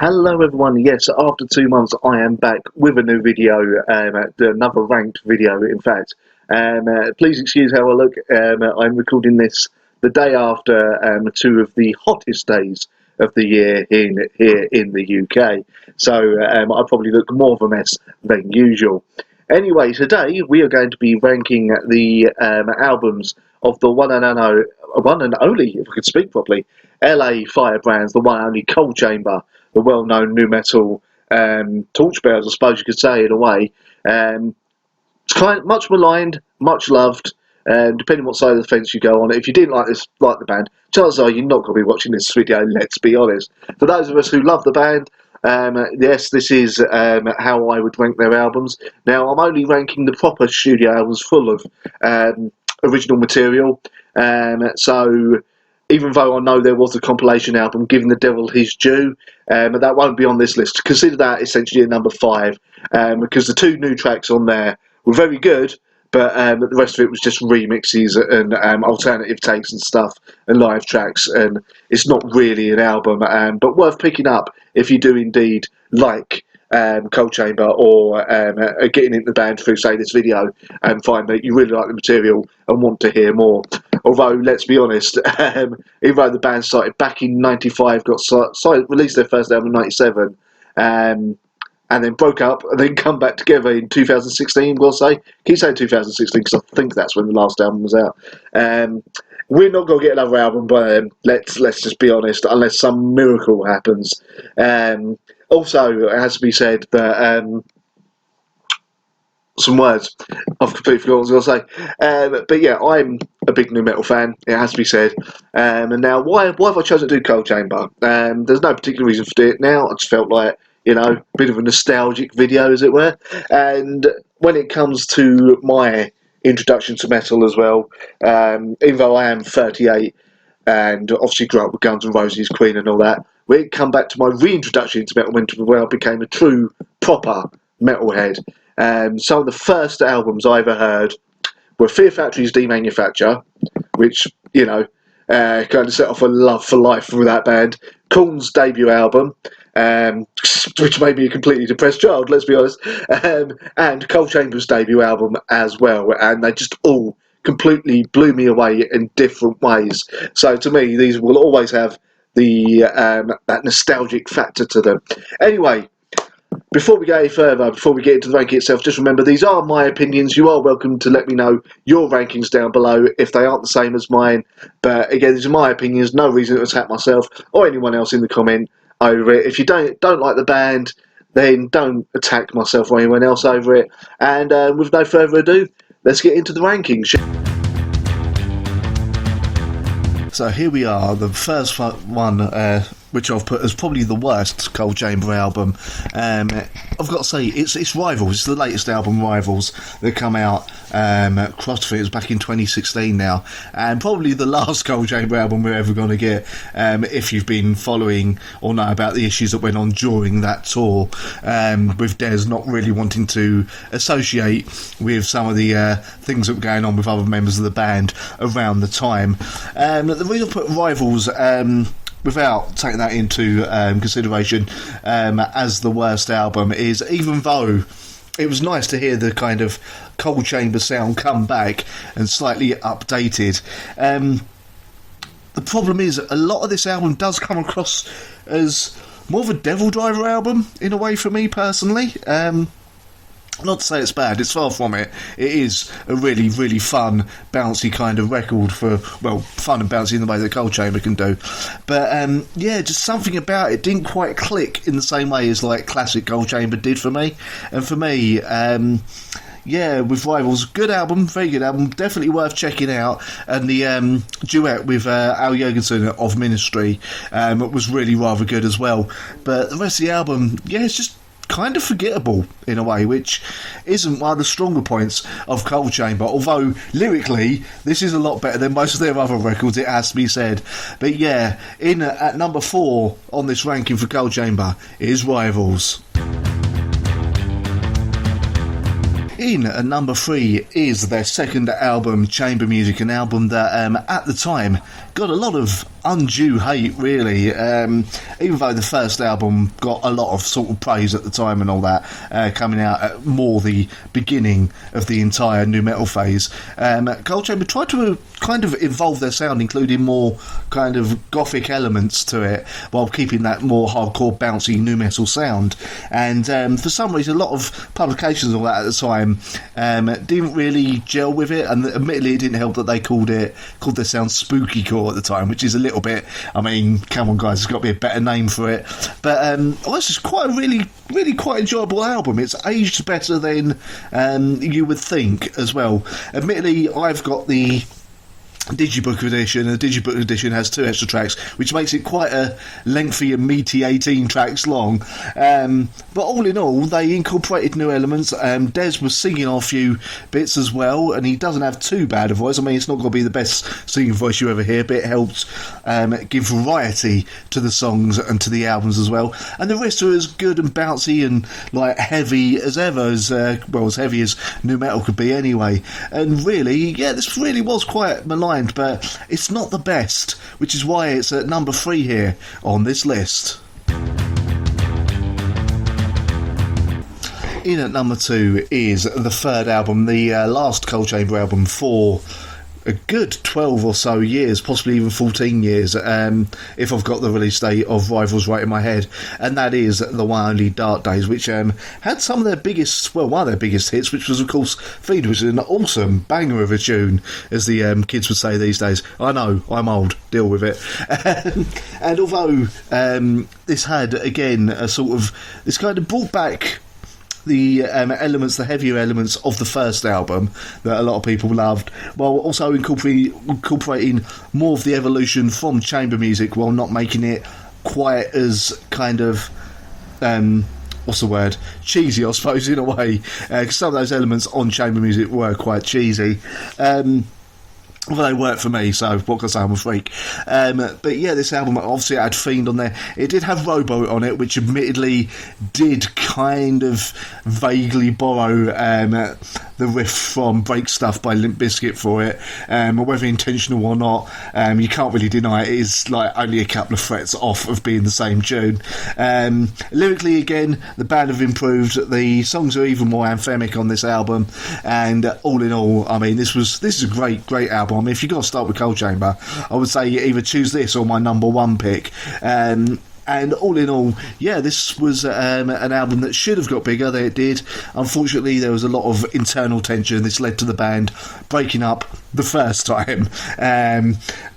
Hello everyone, yes, after 2 months I am back with a new video, another ranked video in fact. Please excuse how I look, I'm recording this the day after two of the hottest days of the year here in the UK, so I probably look more of a mess than usual. Anyway, today we are going to be ranking the albums of the one and only, if I could speak properly, LA Firebrands, the one and only Coal Chamber, the well-known nu metal torchbearers, I suppose you could say, in a way. It's much maligned, much loved, depending what side of the fence you go on. If you didn't like the band, chances are you're not going to be watching this video, let's be honest. For those of us who love the band, yes, this is how I would rank their albums. Now, I'm only ranking the proper studio albums full of original material, so even though I know there was a compilation album, Giving the Devil His Due, that won't be on this list. Consider that essentially a number 5, because the 2 new tracks on there were very good, but the rest of it was just remixes and alternative takes and stuff and live tracks, and it's not really an album, but worth picking up if you do indeed like Coal Chamber, or getting into the band through, say, this video, and find that you really like the material and want to hear more. Although, let's be honest, even though the band started back in '95, released their first album in '97, and then broke up, and then come back together in 2016, we'll say. Keep saying 2016 because I think that's when the last album was out. We're not going to get another album by them, let's just be honest, unless some miracle happens. Also, it has to be said that some words I've completely forgotten what I was going to say. But yeah, I'm a big nu metal fan, it has to be said. And now, why have I chosen to do Coal Chamber? There's no particular reason for doing it now. I just felt like, you know, a bit of a nostalgic video, as it were. And when it comes to my introduction to metal as well, even though I am 38 and obviously grew up with Guns N' Roses, Queen and all that, we come back to my reintroduction into metal when I became a true, proper metalhead. Some of the first albums I ever heard were Fear Factory's Demanufacture, which, you know, kind of set off a love for life for that band. Korn's debut album, which made me a completely depressed child, let's be honest, and Coal Chamber's debut album as well, and they just all completely blew me away in different ways. So to me, these will always have the that nostalgic factor to them. Anyway, before we go any further, before we get into the ranking itself, just remember these are my opinions. You are welcome to let me know your rankings down below if they aren't the same as mine. But again, these are my opinions. No reason to attack myself or anyone else in the comment over it. If you don't like the band, then don't attack myself or anyone else over it. And with no further ado, let's get into the rankings. So here we are, the first one, which I've put as probably the worst Coal Chamber album. I've got to say, it's Rivals. It's the latest album, Rivals, that come out. CrossFit is back in 2016 now, and probably the last Coal Chamber album we're ever going to get, if you've been following or know about the issues that went on during that tour, with Des not really wanting to associate with some of the things that were going on with other members of the band around the time. The reason I put Rivals, without taking that into consideration as the worst album, is even though it was nice to hear the kind of Coal Chamber sound come back and slightly updated, the problem is a lot of this album does come across as more of a Devil Driver album in a way for me personally. Not to say it's bad, it's far from it. It is a really, really fun, bouncy kind of record for, well, fun and bouncy in the way that Coal Chamber can do. But, yeah, just something about it didn't quite click in the same way as, like, classic Coal Chamber did for me. And for me, yeah, with Rivals, good album, very good album, definitely worth checking out. And the duet with Al Jurgensen of Ministry was really rather good as well. But the rest of the album, yeah, it's just kind of forgettable in a way, which isn't one of the stronger points of Coal Chamber, although lyrically this is a lot better than most of their other records, it has to be said. But yeah, at number 4 on this ranking for Coal Chamber is Rivals. In at number 3 is their second album, Chamber Music, an album that at the time got a lot of undue hate, really. Even though the first album got a lot of sort of praise at the time and all that, coming out at more the beginning of the entire nu metal phase, Cold Chamber tried to kind of evolve their sound, including more kind of gothic elements to it, while keeping that more hardcore, bouncy nu metal sound. And for some reason, a lot of publications and all that at the time didn't really gel with it, and admittedly, it didn't help that they called their sound spooky core at the time, which is a little bit, I mean, come on guys, there's got to be a better name for it. But it's just quite a really quite enjoyable album. It's aged better than you would think as well. Admittedly, I've got the Digibook edition, and the Digibook edition has 2 extra tracks, which makes it quite a lengthy and meaty 18 tracks long. But all in all, they incorporated new elements. Des was singing on a few bits as well, and he doesn't have too bad a voice. I mean, it's not going to be the best singing voice you ever hear, but it helps give variety to the songs and to the albums as well. And the rest are as good and bouncy and like heavy as ever, as heavy as nu metal could be anyway. And really, yeah, this really was quite maligned, but it's not the best, which is why it's at number 3 here on this list. In at number 2 is the third album, the last Cold Chamber album for a good 12 or so years, possibly even 14 years, if I've got the release date of Rivals right in my head, and that is the one only Dark Days, which had some of their biggest, well, one of their biggest hits, which was of course Feed, which is an awesome banger of a tune, as the kids would say these days. I know, I'm old, deal with it. And although this had again a sort of, this kind of brought back the elements, the heavier elements of the first album that a lot of people loved, while also incorporating more of the evolution from chamber music, while not making it quite as kind of what's the word, cheesy, I suppose, in a way, because some of those elements on chamber music were quite cheesy. Well, they worked for me, so what can I say, I'm a freak. But yeah, this album, obviously it had Fiend on there. It did have Rowboat on it, which admittedly did kind of vaguely borrow the riff from Break Stuff by Limp Bizkit for it. Whether intentional or not, you can't really deny it is like only a couple of frets off of being the same tune. Lyrically, again, the band have improved. The songs are even more anthemic on this album, and all in all, I mean, this is a great album. I mean, if you've got to start with Cold Chamber, I would say either choose this or my number 1 pick. And all in all, yeah, this was an album that should have got bigger than it did. Unfortunately, there was a lot of internal tension. This led to the band breaking up the first time.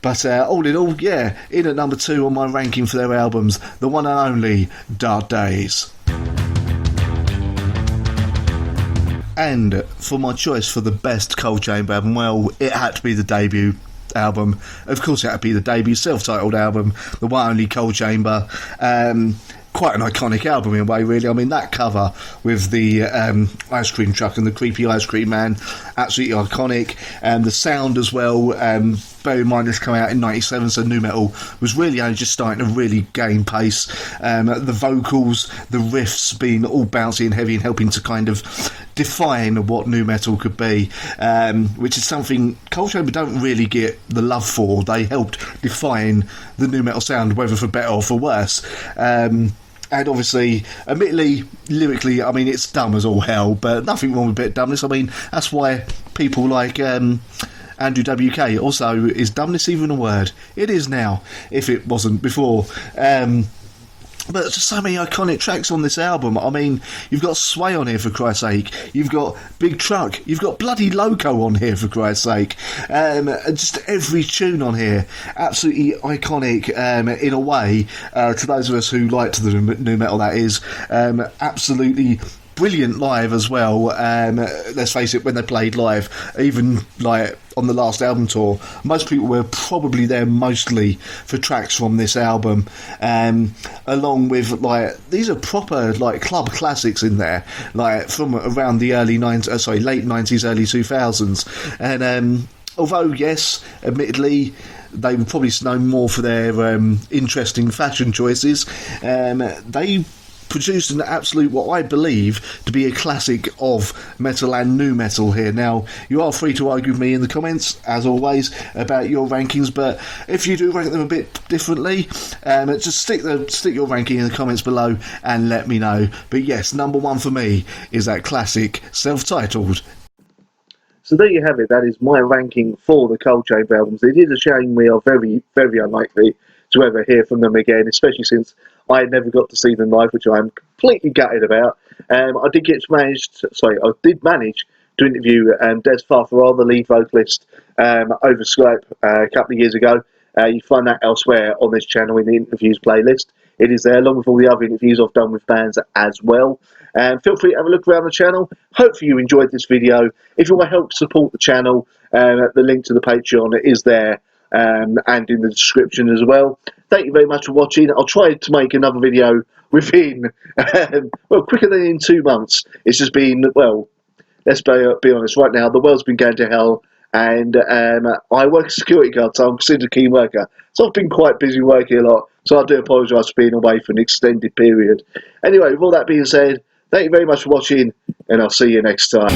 But all in all, yeah, in at number 2 on my ranking for their albums, the one and only Dark Days. And for my choice for the best Cold Chamber album, well, it had to be the debut album. Of course, it had to be the debut self-titled album, the one only Cold Chamber. Quite an iconic album in a way, really. I mean, that cover with the ice cream truck and the creepy ice cream man, absolutely iconic. And the sound as well, bear in mind this came out in 97, so nu metal was really only just starting to really gain pace. The vocals, the riffs being all bouncy and heavy and helping to kind of define what nu metal could be, which is something Cold Chamber don't really get the love for. They helped define the nu metal sound, whether for better or for worse. And obviously, admittedly, lyrically, I mean, it's dumb as all hell, but nothing wrong with a bit of dumbness. I mean, that's why people like Andrew WK, also, is dumbness even a word? It is now, if it wasn't before. But there's just so many iconic tracks on this album. I mean, you've got Sway on here, for Christ's sake. You've got Big Truck. You've got bloody Loco on here, for Christ's sake. Just every tune on here, absolutely iconic in a way, to those of us who liked the nu metal, that is. Absolutely brilliant live as well. Let's face it, when they played live, even like on the last album tour, most people were probably there mostly for tracks from this album, along with like, these are proper like club classics in there, like from around the late 90s, early 2000s. And although yes, admittedly, they were probably known more for their interesting fashion choices, they produced an absolute, what I believe to be a classic of metal and nu metal here. Now, you are free to argue with me in the comments, as always, about your rankings, but if you do rank them a bit differently, just stick your ranking in the comments below and let me know. But yes, number one for me is that classic self-titled. So there you have it. That is my ranking for the Cold Chamber albums. It is a shame we are very, very unlikely to ever hear from them again, especially since I never got to see them live, which I am completely gutted about. I did manage to interview Des Farfarar, the lead vocalist, over Skype a couple of years ago. You find that elsewhere on this channel in the interviews playlist. It is there, along with all the other interviews I've done with bands as well. Feel free to have a look around the channel. Hopefully you enjoyed this video. If you want to help support the channel, the link to the Patreon is there and in the description as well. Thank you very much for watching. I'll try to make another video within, quicker than in 2 months. It's just been, let's be honest, right now the world's been going to hell, and I work as a security guard, so I'm considered a key worker. So I've been quite busy working a lot, so I do apologise for being away for an extended period. Anyway, with all that being said, thank you very much for watching, and I'll see you next time.